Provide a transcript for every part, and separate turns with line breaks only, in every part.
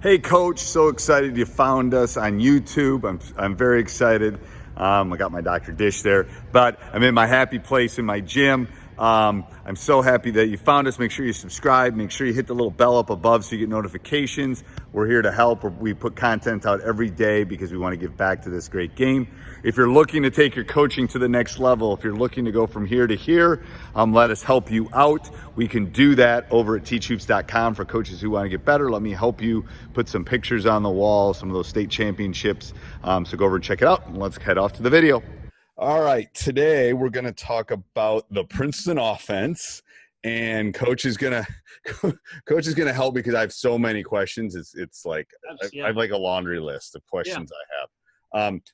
Hey, Coach, so excited you found us on YouTube. I'm very excited. I got my Dr. Dish there, but I'm in my happy place in my gym. I'm so happy that you found us. Make sure you subscribe. Make sure you hit the little bell up above so you get notifications. We're here to help. We put content out every day because we want to give back to this great game. If you're looking to take your coaching to the next level, if you're looking to go from here to here, let us help you out. We can do that over at teachhoops.com for coaches who want to get better. Let me help you put some pictures on the wall, some of those state championships. So go over and check it out, and let's head off to the video. All right, today we're going to talk about the Princeton offense, and coach is going to help because I have so many questions. It's like I have like a laundry list of questions I have.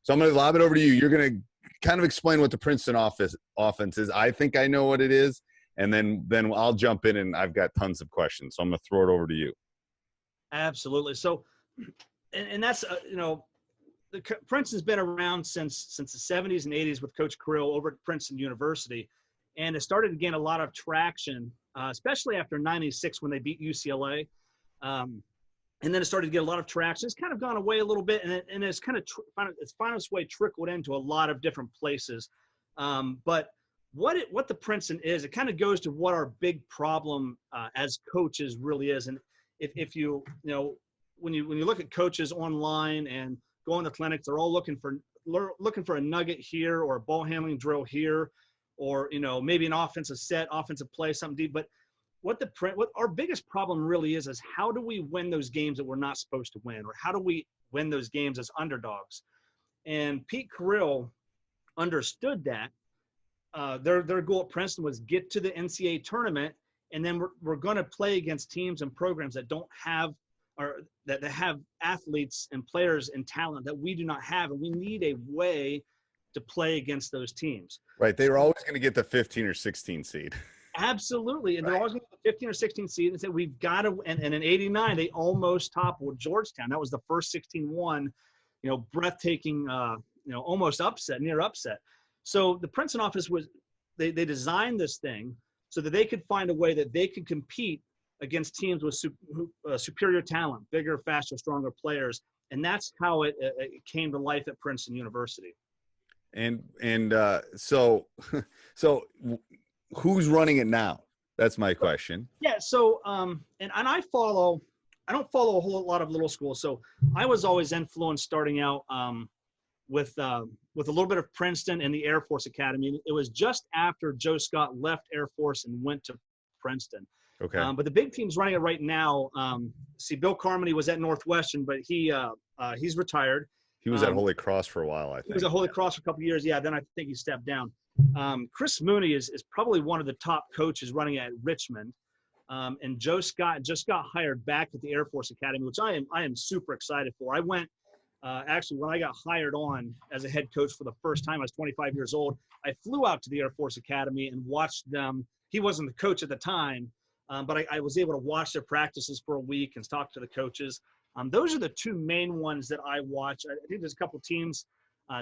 So I'm going to lob it over to you. You're going to kind of explain what the Princeton offense is. I think I know what it is, and then I'll jump in, and I've got tons of questions. So I'm going to throw it over to you.
Absolutely. So, and that's Princeton's been around since the 70s and 80s with Coach Krill over at Princeton University, and it started to gain a lot of traction, especially after '96 when they beat UCLA, and then it started to get a lot of traction. It's kind of gone away a little bit, and it's kind of it's found its way trickled into a lot of different places. But what the Princeton is, it kind of goes to what our big problem as coaches really is, and if you when you look at coaches online and go in the clinics, they're all looking for a nugget here or a ball handling drill here, or maybe an offensive set, offensive play, something deep. But what our biggest problem really is how do we win those games that we're not supposed to win, or how do we win those games as underdogs? And Pete Carrill understood that. Their goal at Princeton was get to the NCAA tournament, and then we're going to play against teams and programs that don't have or that have athletes and players and talent that we do not have, and we need a way to play against those teams.
Right. They were always going to get the 15 or 16 seed.
Absolutely. And they're always going to get the 15 or 16 seed and say, we've got to, and in '89, they almost toppled Georgetown. That was the first 16-1, breathtaking, almost upset, near upset. So the Princeton office they designed this thing so that they could find a way that they could compete against teams with superior talent, bigger, faster, stronger players. And that's how it came to life at Princeton University.
And so who's running it now? That's my question.
Yeah. So, and I don't follow a whole lot of little schools. So I was always influenced starting out with a little bit of Princeton and the Air Force Academy. It was just after Joe Scott left Air Force and went to Princeton.
Okay.
But the big team's running it right now. Bill Carmody was at Northwestern, but he's retired.
He was at Holy Cross for a while, I think.
He was at Holy Cross for a couple of years. Yeah, then I think he stepped down. Chris Mooney is probably one of the top coaches running at Richmond. And Joe Scott just got hired back at the Air Force Academy, which I am super excited for. I went actually when I got hired on as a head coach for the first time. I was 25 years old. I flew out to the Air Force Academy and watched them. He wasn't the coach at the time. But I was able to watch their practices for a week and talk to the coaches. Those are the two main ones that I watch. I think there's a couple teams,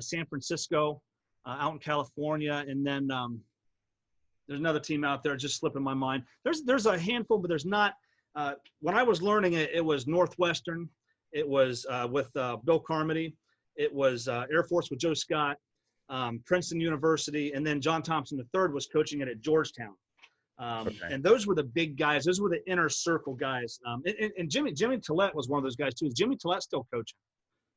San Francisco, out in California, and then there's another team out there just slipping my mind. There's a handful, but there's not. When I was learning it was Northwestern. It was with Bill Carmody. It was Air Force with Joe Scott, Princeton University, and then John Thompson III was coaching it at Georgetown. And those were the big guys. Those were the inner circle guys. And Jimmy Tillett was one of those guys too. Is Jimmy Tillett still coaching?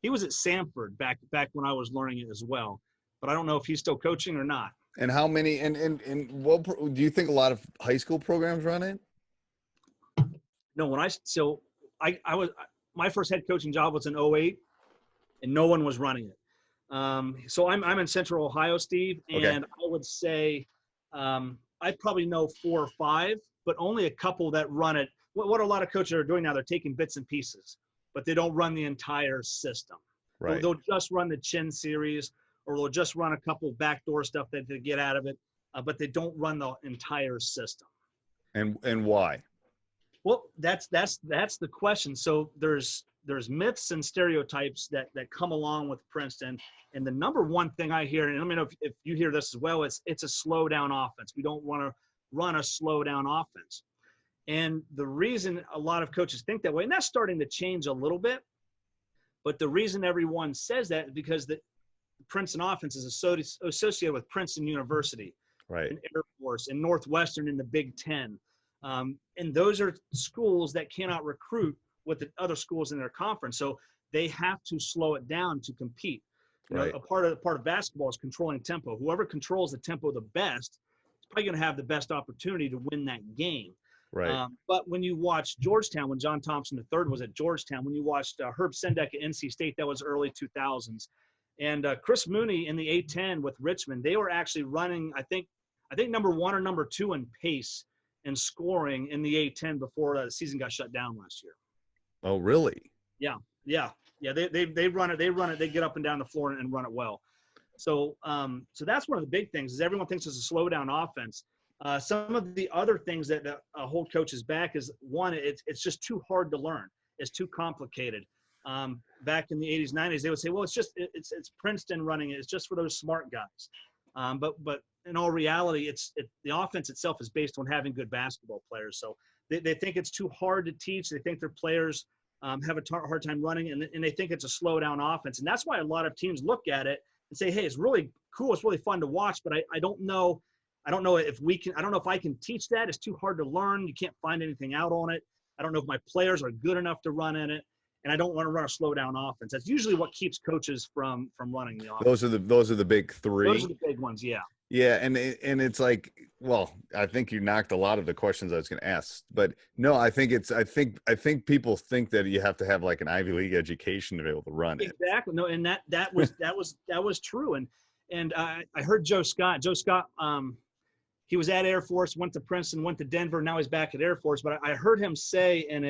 He was at Samford back when I was learning it as well. But I don't know if he's still coaching or not.
And how many? And what do you think a lot of high school programs run it?
No, I was my first head coaching job was in '08, and no one was running it. So I'm in Central Ohio, Steve, and okay. I would say. I probably know 4 or 5, but only a couple that run it. What a lot of coaches are doing now, they're taking bits and pieces, but they don't run the entire system.
Right.
They'll just run the chin series, or they'll just run a couple backdoor stuff that they get out of it, but they don't run the entire system.
And why?
Well, that's the question. So there's myths and stereotypes that come along with Princeton. And the number one thing I hear, and let me know if you hear this as well, it's a slow down offense. We don't want to run a slow down offense. And the reason a lot of coaches think that way, and that's starting to change a little bit, but the reason everyone says that is because the Princeton Offense is associated with Princeton University,
Right.
and Air Force, and Northwestern in the Big Ten. And those are schools that cannot recruit with the other schools in their conference. So they have to slow it down to compete. You know,
Right.
a part of basketball is controlling tempo. Whoever controls the tempo the best is probably going to have the best opportunity to win that game.
Right.
But when you watch Georgetown, when John Thompson III was at Georgetown, when you watched Herb Sendek at NC State, that was early 2000s, and Chris Mooney in the A-10 with Richmond, they were actually running, I think number 1 or number 2 in pace and scoring in the A-10 before the season got shut down last year.
Oh, really?
Yeah. They run it. They get up and down the floor and run it well. So that's one of the big things is everyone thinks it's a slow down offense. Some of the other things that hold coaches back is one, it's just too hard to learn. It's too complicated. Back in the 80s, 90s, they would say, well, it's Princeton running it. It's just for those smart guys. But in all reality, the offense itself is based on having good basketball players. So they think it's too hard to teach. They think their players have a hard time running, and they think it's a slow down offense. And that's why a lot of teams look at it and say, hey, it's really cool. It's really fun to watch, but I don't know. I don't know if I can teach that. It's too hard to learn. You can't find anything out on it. I don't know if my players are good enough to run in it. And I don't want to run a slow down offense. That's usually what keeps coaches from running the offense.
Those are the big three.
Those are the big ones, yeah.
Yeah, and it's like, well, I think you knocked a lot of the questions I was going to ask, but no, I think people think that you have to have like an Ivy League education to be able to run it.
Exactly. No, and that was true. And I heard Joe Scott. He was at Air Force, went to Princeton, went to Denver. Now he's back at Air Force. But I heard him say in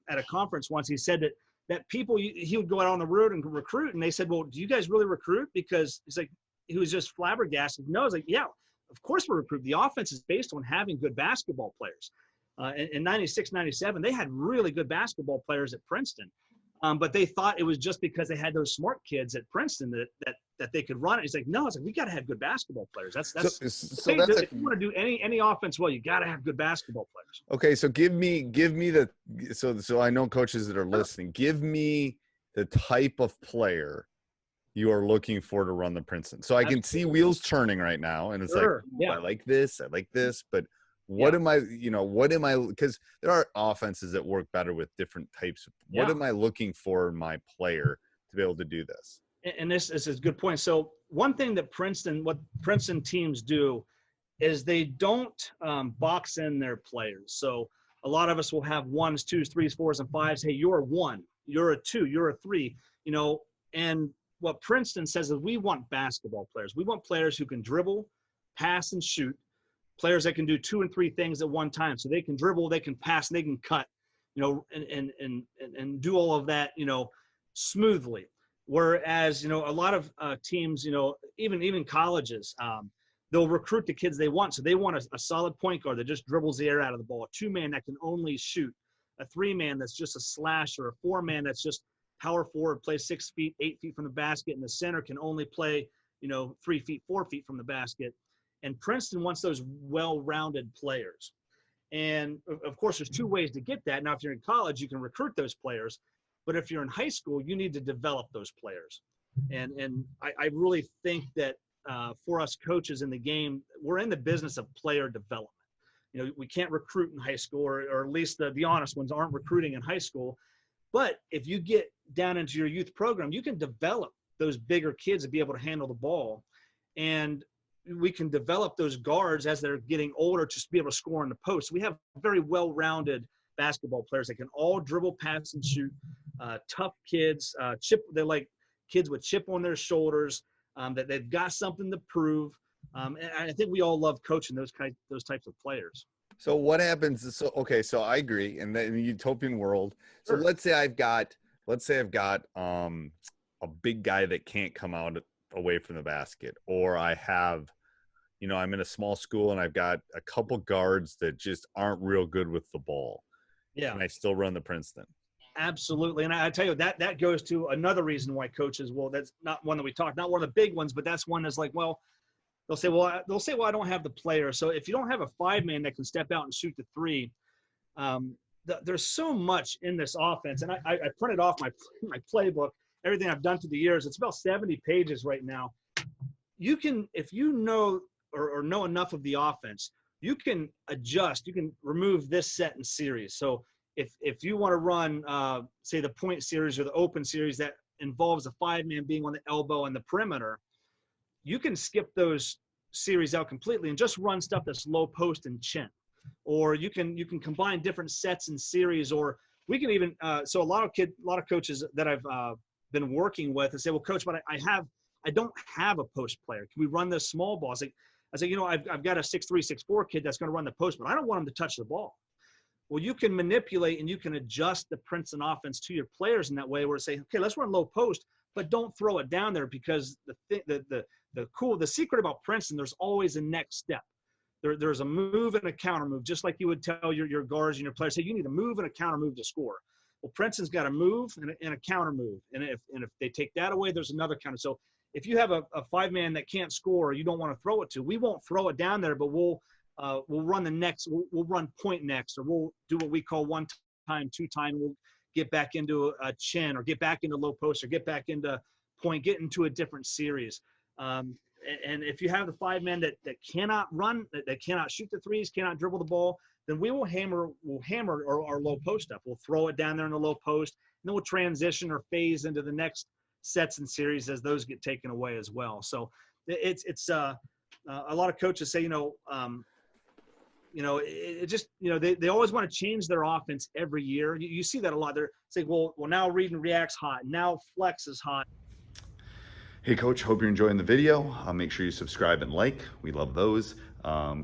at a conference once, he said that people, he would go out on the road and recruit, and they said, well, do you guys really recruit? Because he's like, he was just flabbergasted. No, it's like, yeah, of course we recruit. The offense is based on having good basketball players. In 96, 97, they had really good basketball players at Princeton. But they thought it was just because they had those smart kids at Princeton that they could run it. It's like, no, it's like, we got to have good basketball players. That's if you want to do any offense well, you got to have good basketball players.
Okay, so give me so I know coaches that are listening. Give me the type of player you are looking for to run the Princeton. So I can see wheels turning right now, and it's I like this, but what am I, because there are offenses that work better with different types of, what am I looking for in my player to be able to do this?
And this is a good point. So one thing that what Princeton teams do is they don't box in their players. So a lot of us will have 1s, 2s, 3s, 4s, and 5s. Hey, you're a 1, you're a 2, you're a 3, and what Princeton says is we want basketball players. We want players who can dribble, pass, and shoot. Players that can do 2 and 3 things at one time. So they can dribble, they can pass, and they can cut, and do all of that, smoothly. Whereas, a lot of teams, even colleges, they'll recruit the kids they want. So they want a solid point guard that just dribbles the air out of the ball, a 2-man that can only shoot, a 3-man that's just a slasher, a 4-man that's just power forward, plays 6 feet, 8 feet from the basket, and the center can only play, 3 feet, 4 feet from the basket. And Princeton wants those well-rounded players. And of course, there's 2 ways to get that. Now, if you're in college, you can recruit those players. But if you're in high school, you need to develop those players. And I really think that for us coaches in the game, we're in the business of player development. We can't recruit in high school, or at least the honest ones aren't recruiting in high school. But if you get down into your youth program, you can develop those bigger kids to be able to handle the ball. And we can develop those guards as they're getting older to be able to score in the post. We have very well-rounded basketball players that can all dribble, pass, and shoot. Tough kids, they're like kids with chip on their shoulders, that they've got something to prove. And I think we all love coaching those types of players.
So what happens? So I agree. And in the utopian world, so let's say I've got a big guy that can't come out away from the basket, or I have, I'm in a small school and I've got a couple guards that just aren't real good with the ball. Yeah. And I still run the Princeton.
Absolutely. And I tell you, that goes to another reason why coaches, well, that's not one that we talked, not one of the big ones, but that's one that's like, well, they'll say, well, I don't have the player. So if you don't have a 5-man that can step out and shoot the three, there's so much in this offense. And I printed off my playbook, everything I've done through the years. It's about 70 pages right now. You can, if you know or know enough of the offense, you can adjust. You can remove this set in series. So if you want to run, say, the point series or the open series that involves a 5-man being on the elbow and the perimeter, you can skip those series out completely and just run stuff that's low post and chin. Or you can combine different sets and series, or we can even so a lot of coaches that I've been working with and say, well, coach, but I don't have a post player. Can we run this small ball? I say, I've got a 6'3", 6'4" kid that's going to run the post, but I don't want him to touch the ball. Well, you can manipulate and you can adjust the Princeton offense to your players in that way, where say, okay, let's run low post, but don't throw it down there, because the secret about Princeton, there's always a next step. There's a move and a counter move, just like you would tell your guards and your players, hey, you need a move and a counter move to score. Well, Princeton's got a move and a counter move, and if they take that away, there's another counter. So if you have a 5-man that can't score or you don't want to throw it to, we won't throw it down there, but we'll run the next. We'll run point next, or we'll do what we call 1-time, 2-time. We'll get back into a chin, or get back into low post, or get back into point, get into a different series. And if you have the 5-man that cannot run, that cannot shoot the threes, cannot dribble the ball, then we'll hammer our low post up. We'll throw it down there in the low post, and then we'll transition or phase into the next sets and series as those get taken away as well. So it's a lot of coaches say, they always want to change their offense every year. You see that a lot. They're saying, well, now read and react's hot. Now flex is hot.
Hey, Coach, hope you're enjoying the video. Make sure you subscribe and like. We love those.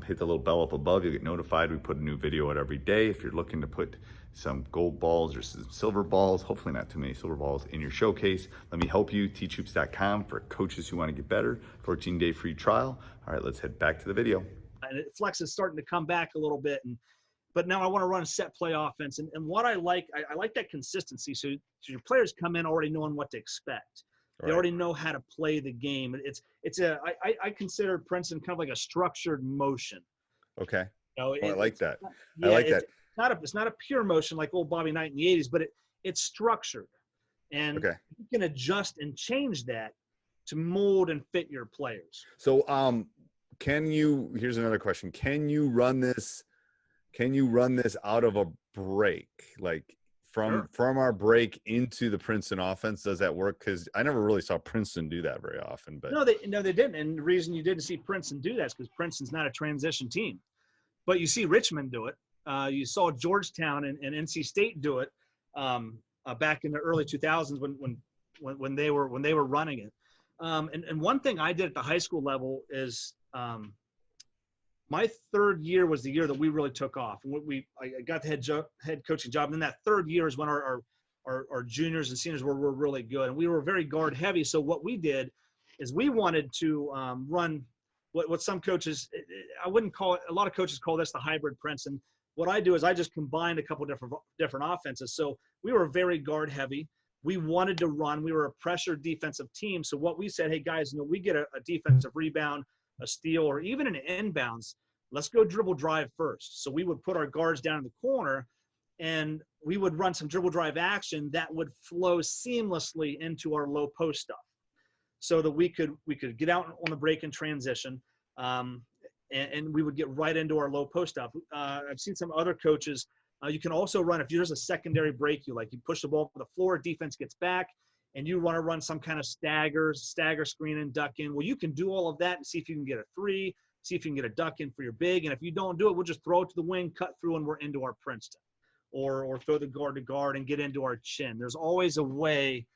Hit the little bell up above. You'll get notified. We put a new video out every day. If you're looking to put some gold balls or some silver balls, hopefully not too many silver balls, in your showcase, let me help you. teachhoops.com for coaches who want to get better. 14-day free trial. All right, let's head back to the video.
And flex is starting to come back a little bit. But now I want to run a set play offense. And what I like that consistency. So your players come in already knowing what to expect. They already know how to play the game. I consider Princeton kind of like a structured motion.
Okay.
I
like that.
Yeah, I like that. It's not a pure motion like old Bobby Knight in the 80s, but it's structured. And you can adjust and change that to mold and fit your players.
So here's another question. Can you run this out of a break? Like from our break into the Princeton offense, does that work? Because I never really saw Princeton do that very often. But
no, they didn't. And the reason you didn't see Princeton do that is because Princeton's not a transition team. But you see Richmond do it. You saw Georgetown and NC State do it back in the early 2000s when they were running it. And one thing I did at the high school level is my third year was the year that we really took off. And I got the head coaching job. And then that third year is when our juniors and seniors were really good. And we were very guard heavy. So what we did is we wanted to run what some coaches, I wouldn't call it, a lot of coaches call this the hybrid Princeton. What I do is I just combined a couple different offenses. So we were very guard heavy. We wanted to run. We were a pressure defensive team. So what we said, hey guys, we get a defensive rebound, a steal, or even an inbounds, let's go dribble drive first. So we would put our guards down in the corner and we would run some dribble drive action that would flow seamlessly into our low post stuff, so that we could get out on the break and transition, and we would get right into our low post stuff. I've seen some other coaches. You can also run, if there's a secondary break, you push the ball to the floor, defense gets back, and you want to run some kind of stagger screen and duck in. Well, you can do all of that and see if you can get a three, see if you can get a duck in for your big. And if you don't do it, we'll just throw it to the wing, cut through, and we're into our Princeton. Or throw the guard to guard and get into our chin. There's always a way,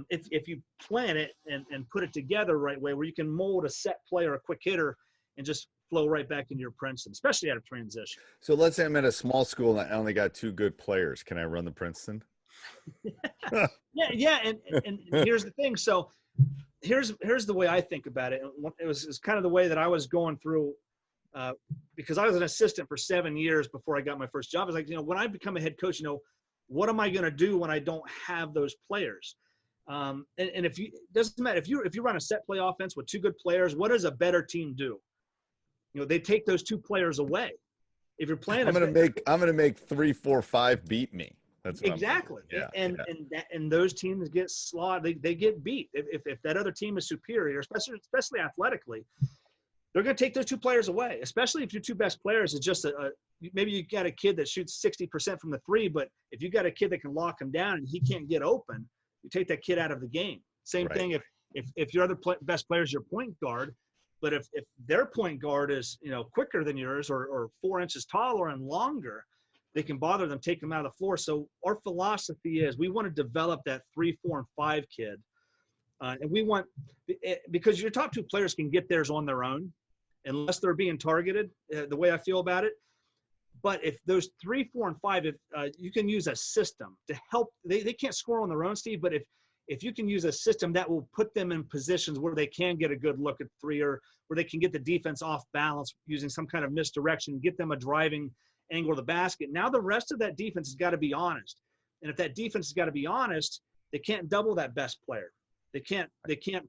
if you plan it and put it together right way, where you can mold a set player, a quick hitter, and just flow right back into your Princeton, especially out of transition.
So let's say I'm at a small school and I only got 2 good players. Can I run the Princeton?
Yeah. And here's the thing. So here's the way I think about it. It was kind of the way that I was going through, because I was an assistant for 7 years before I got my first job. I was like, when I become a head coach, what am I going to do when I don't have those players? And if you, doesn't matter if you run a set play offense with two good players, what does a better team do? They take those two players away. If you're playing,
I'm gonna make 3, 4, 5 beat me. That's what
exactly.
I'm
and those teams get slaughtered. They get beat if that other team is superior, especially athletically. They're going to take those two players away, especially if your two best players is just maybe you got a kid that shoots 60% from the three, but if you got a kid that can lock him down and he can't get open, you take that kid out of the game. Same thing if your other best player is your point guard, but if their point guard is quicker than yours or 4 inches taller and longer, they can bother them, take them out of the floor. So our philosophy is we want to develop that 3, 4, and 5 kid, and we want because your top two players can get theirs on their own, unless they're being targeted, the way I feel about it. But if those 3, 4, and 5, if you can use a system to help, they can't score on their own, Steve, but if you can use a system that will put them in positions where they can get a good look at three, or where they can get the defense off balance using some kind of misdirection, get them a driving angle of the basket. Now the rest of that defense has got to be honest. And if that defense has got to be honest, they can't double that best player. They can't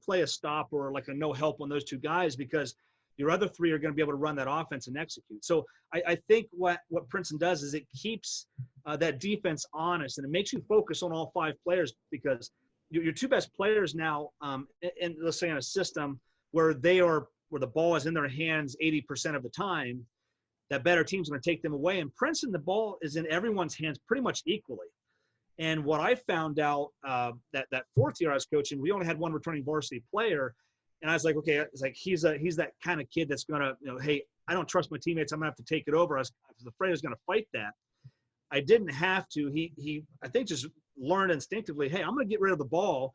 play a stop or like a no help on those two guys, because your other three are going to be able to run that offense and execute. So I think what Princeton does is it keeps that defense honest, and it makes you focus on all 5 players, because your two best players now, and let's say in a system where the ball is in their hands 80% of the time, that better team's going to take them away. And Princeton, the ball is in everyone's hands pretty much equally. And what I found out that 4th year I was coaching, we only had one returning varsity player. And I was like, okay, it's like he's that kind of kid that's gonna, hey, I don't trust my teammates, I'm gonna have to take it over. I was afraid I was gonna fight that. I didn't have to. He I think just learned instinctively, hey, I'm gonna get rid of the ball,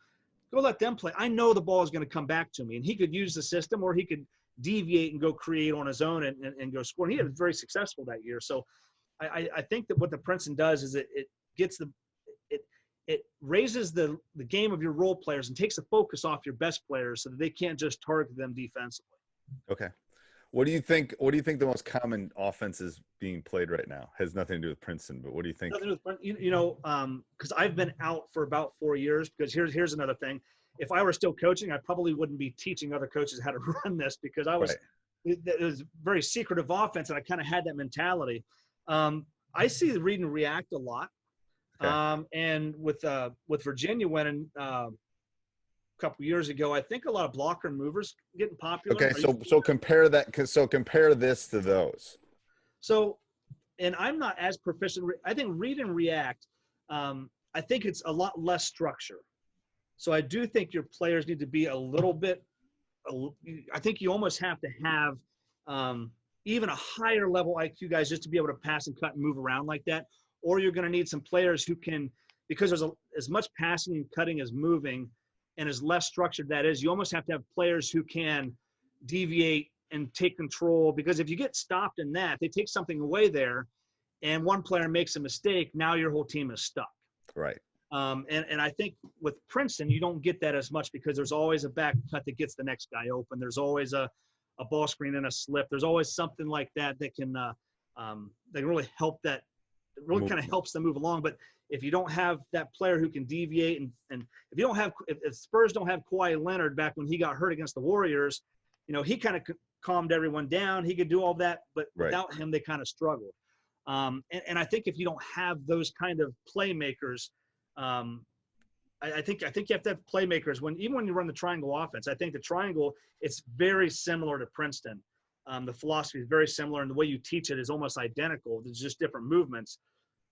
go let them play. I know the ball is gonna come back to me, and he could use the system, or he could deviate and go create on his own and go score. And he was very successful that year. So I think that what the Princeton does is it gets it raises the game of your role players and takes the focus off your best players so that they can't just target them defensively.
Okay. What do you think the most common offense is being played right now? Has nothing to do with Princeton, but what do you think?
Because I've been out for about 4 years, because here's another thing. If I were still coaching, I probably wouldn't be teaching other coaches how to run this, because it was very secretive offense, and I kind of had that mentality. I see the read and react a lot. Okay. And with Virginia winning a couple years ago, I think a lot of blocker and movers getting popular.
Okay, so compare that. So compare this to those.
So, and I'm not as proficient. I think read and react. I think it's a lot less structure. So I do think your players need to be a little bit. I think you almost have to have even a higher level IQ guys just to be able to pass and cut and move around like that. Or you're going to need some players who can, because there's as much passing and cutting as moving, and as less structured that is, you almost have to have players who can deviate and take control, because if you get stopped in that, they take something away there, and one player makes a mistake, now your whole team is stuck.
Right.
And I think with Princeton, you don't get that as much, because there's always a back cut that gets the next guy open. There's always a ball screen and a slip. There's always something like that can really help that. It really kind of helps them move along. But if you don't have that player who can deviate, and if Spurs don't have Kawhi Leonard back when he got hurt against the Warriors, he kind of calmed everyone down. He could do all that, but without him, they kind of struggled. And I think if you don't have those kind of playmakers, I think you have to have playmakers even when you run the triangle offense. I think the triangle, it's very similar to Princeton. The philosophy is very similar, and the way you teach it is almost identical. There's just different movements,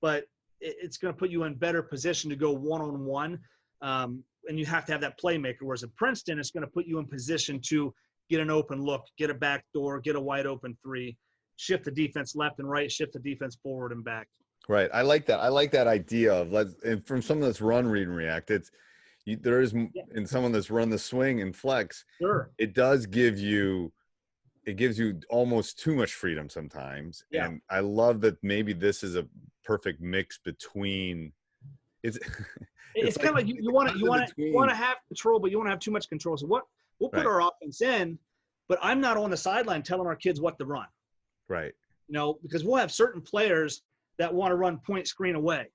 but it's going to put you in better position to go one-on-one, and you have to have that playmaker. Whereas at Princeton, it's going to put you in position to get an open look, get a back door, get a wide open three, shift the defense left and right, shift the defense forward and back.
Right. I like that. I like that idea of and from someone that's run, read, and react. There is in someone that's run the swing and flex. Sure. It does give you. It gives you almost too much freedom sometimes. Yeah. And I love that maybe this is a perfect mix between it's
kind of like you want to have control, but you want to have too much control. So we'll put our offense in, but I'm not on the sideline telling our kids what to run.
Right.
Because we'll have certain players that want to run point screen away.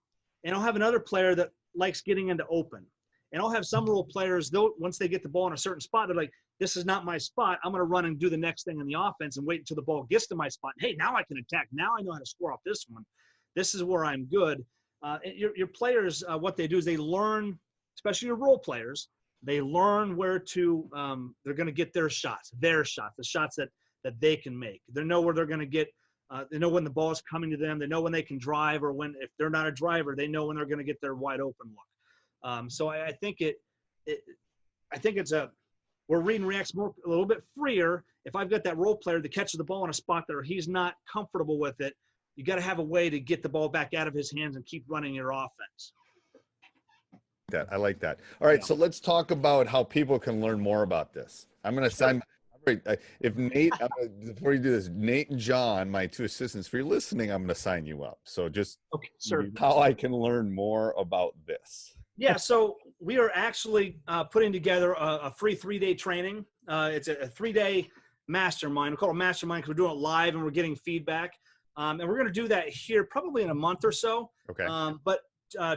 And I'll have another player that likes getting into open. And I'll have some role players, though, once they get the ball in a certain spot, they're like, this is not my spot. I'm going to run and do the next thing in the offense and wait until the ball gets to my spot. Hey, now I can attack. Now I know how to score off this one. This is where I'm good. Your players, what they do is they learn, especially your role players, they learn where to, they're going to get the shots that they can make. They know where they're going to get, they know when the ball is coming to them. They know when they can drive, or when, if they're not a driver, they know when they're going to get their wide open look. So I think where read and react's a little bit freer. If I've got that role player that catches the ball in a spot that he's not comfortable with it, you got to have a way to get the ball back out of his hands and keep running your offense.
I like that. All right, so let's talk about how people can learn more about this. I'm going to sign. If Nate, before you do this, Nate and John, my two assistants, if you're listening, I'm going to sign you up. So just how I can learn more about this.
Yeah, so we are actually putting together a free 3-day training. It's a 3-day mastermind. We call it mastermind because we're doing it live and we're getting feedback. And we're going to do that here probably in a month or so.
Okay.
But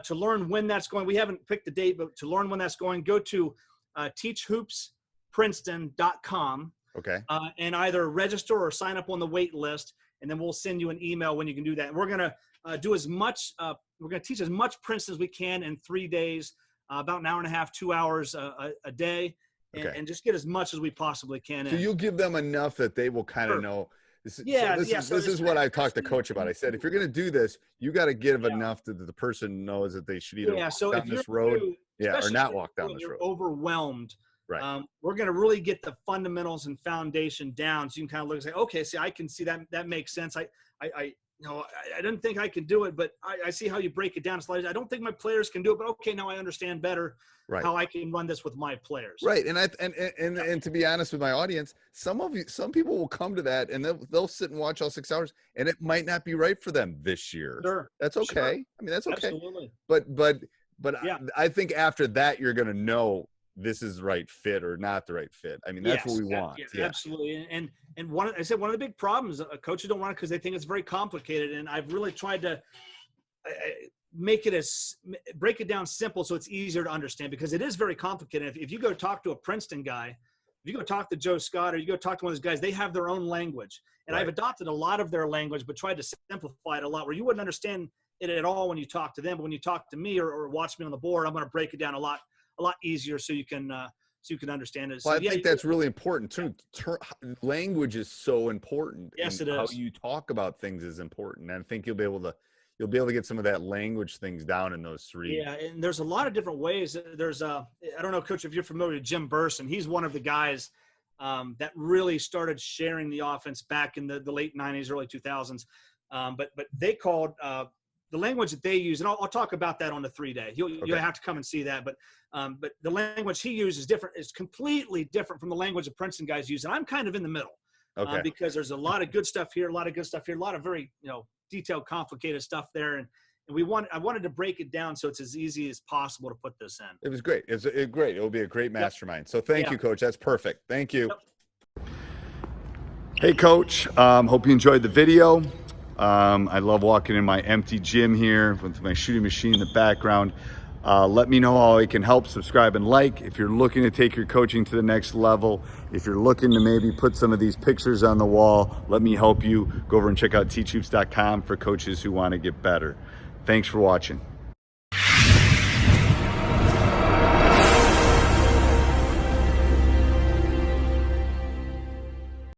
to learn when that's going, we haven't picked the date, but to learn when that's going, go to teachhoopsprinceton.com.
Okay.
And either register or sign up on the wait list, and then we'll send you an email when you can do that. And we're going to do as much, we're going to teach as much Princeton as we can in 3 days, about an hour and a half, 2 hours a day, and just get as much as we possibly can.
So you'll give them enough that they will kind of know. This is what I talked to Coach about. I said, if you're going to do this, you got to give enough that the person knows that they should either walk down this road, or not walk down this road.
Overwhelmed.
Right.
We're going to really get the fundamentals and foundation down, so you can kind of look and say, okay, see, I can see that makes sense. I didn't think I could do it, but I see how you break it down slightly. I don't think my players can do it, but okay, now I understand better how I can run this with my players.
Right. And to be honest with my audience, some people will come to that and they'll sit and watch all 6 hours, and it might not be right for them this year.
Sure.
That's okay. Sure. I mean, that's okay.
Absolutely.
But I think after that, you're going to know this is the right fit or not the right fit. I mean, that's what we want.
Yeah. Absolutely. And one of the big problems, coaches don't want it because they think it's very complicated. And I've really tried to break it down simple so it's easier to understand, because it is very complicated. If you go talk to a Princeton guy, if you go talk to Joe Scott, or you go talk to one of those guys, they have their own language. And I've adopted a lot of their language, but tried to simplify it a lot where you wouldn't understand it at all when you talk to them. But when you talk to me or watch me on the board, I'm going to break it down a lot easier so you can understand it. So,
well, I think that's really important too. Language is so important.
Yes, it is.
How you talk about things is important. And I think you'll be able to get some of that language things down in those 3.
Yeah, and there's a lot of different ways. There's I don't know, Coach, if you're familiar with Jim Burson. He's one of the guys that really started sharing the offense back in the late 90s, early 2000s. But they called the language that they use, and I'll talk about that on the 3-day. You'll have to come and see that. But the language he uses is different. It's completely different from the language the Princeton guys use. And I'm kind of in the middle because there's a lot of good stuff here, a lot of good stuff here, a lot of very detailed, complicated stuff there. And I wanted to break it down so it's as easy as possible to put this in.
It was great. It's great. It will be a great mastermind. So thank you, Coach. That's perfect. Thank you.
Yep.
Hey, Coach. Hope you enjoyed the video. I love walking in my empty gym here with my shooting machine in the background. Let me know how I can help. Subscribe and like. If you're looking to take your coaching to the next level, if you're looking to maybe put some of these pictures on the wall, let me help you. Go over and check out teachhoops.com for coaches who want to get better. Thanks for watching.